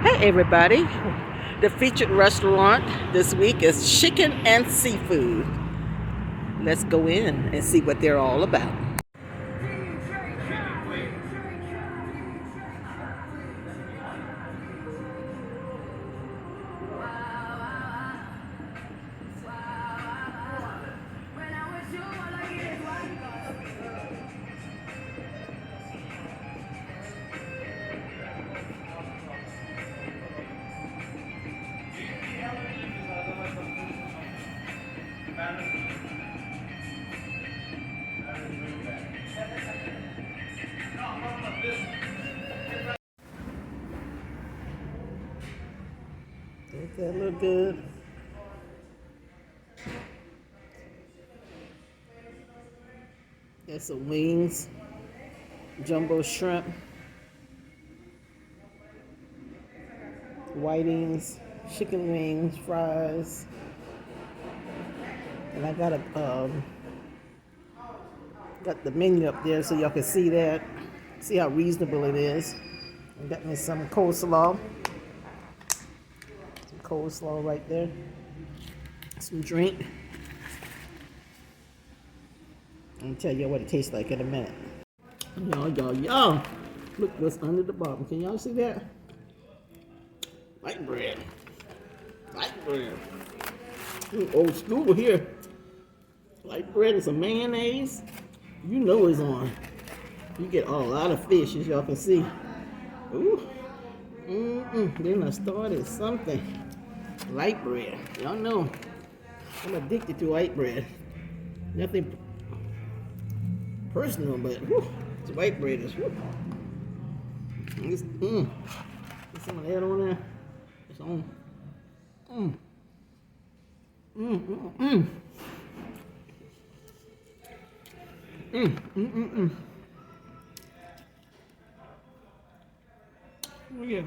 Hey everybody, the featured restaurant this week is Chicken and Seafood. Let's go in and see what they're all about. Does that look good? There's some wings, jumbo shrimp, whitings, chicken wings, fries, and I got the menu up there so y'all can see that, see how reasonable it is. I got me some coleslaw right there, some drink. I'll tell you what it tastes like in a minute. Y'all, look what's under the bottom. Can y'all see that? Light bread. Old school here. Light bread and some mayonnaise. You know it's on. You get a lot of fish, as y'all can see. Ooh. Then I started something. Light bread. Y'all know I'm addicted to light bread. Nothing personal, but it's white bread is There's some of that on there. It's on. Oh yeah.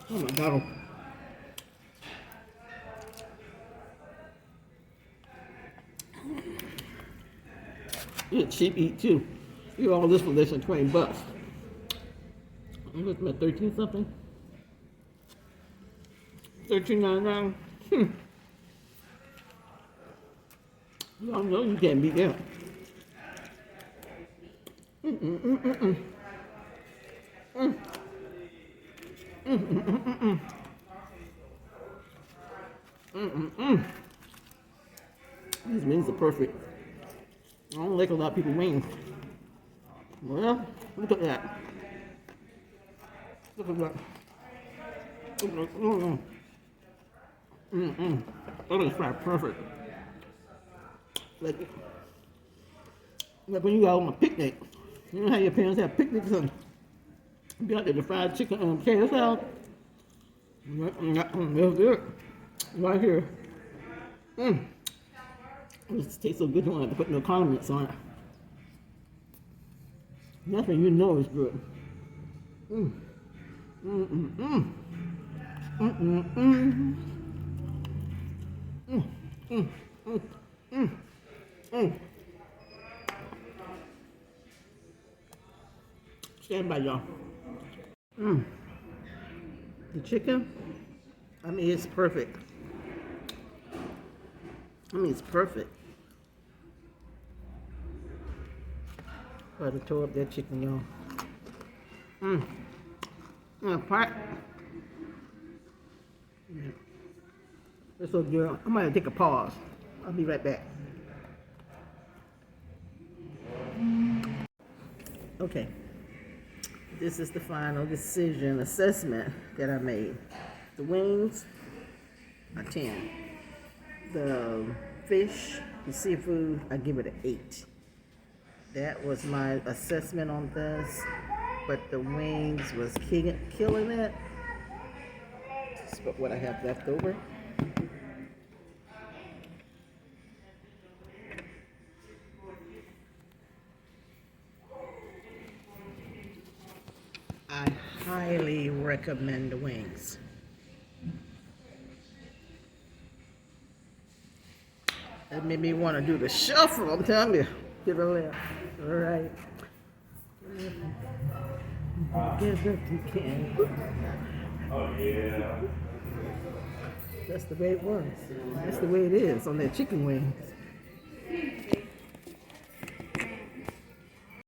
Oh my God. It's cheap eat too. You all this for less than $20. I'm looking at 13 something. 13.99. Y'all know you can't beat that. These wings are perfect. I don't like a lot of people wings. Well, look at that. Look at that. That is fried perfect. Like when you go on a picnic. You know how your parents have picnics and be out there the fried chicken and potato salad? That's good. Right here. This tastes so good, you don't have to put no condiments on it. That's when you know it's good. Stand by, y'all. The chicken, I mean, it's perfect. It's perfect. Try to toe up that chicken, y'all. Part. It's so good. I might take a pause. I'll be right back. Okay. This is the final decision assessment that I made. The wings, a 10. The fish, the seafood, I give it an 8. That was my assessment on this. But the wings was killing it. That's what I have left over. I highly recommend the wings. That made me want to do the shuffle, I'm telling you. Get over there. All right. Give if you can. Oh yeah. That's the way it was. That's the way it is on that chicken wings.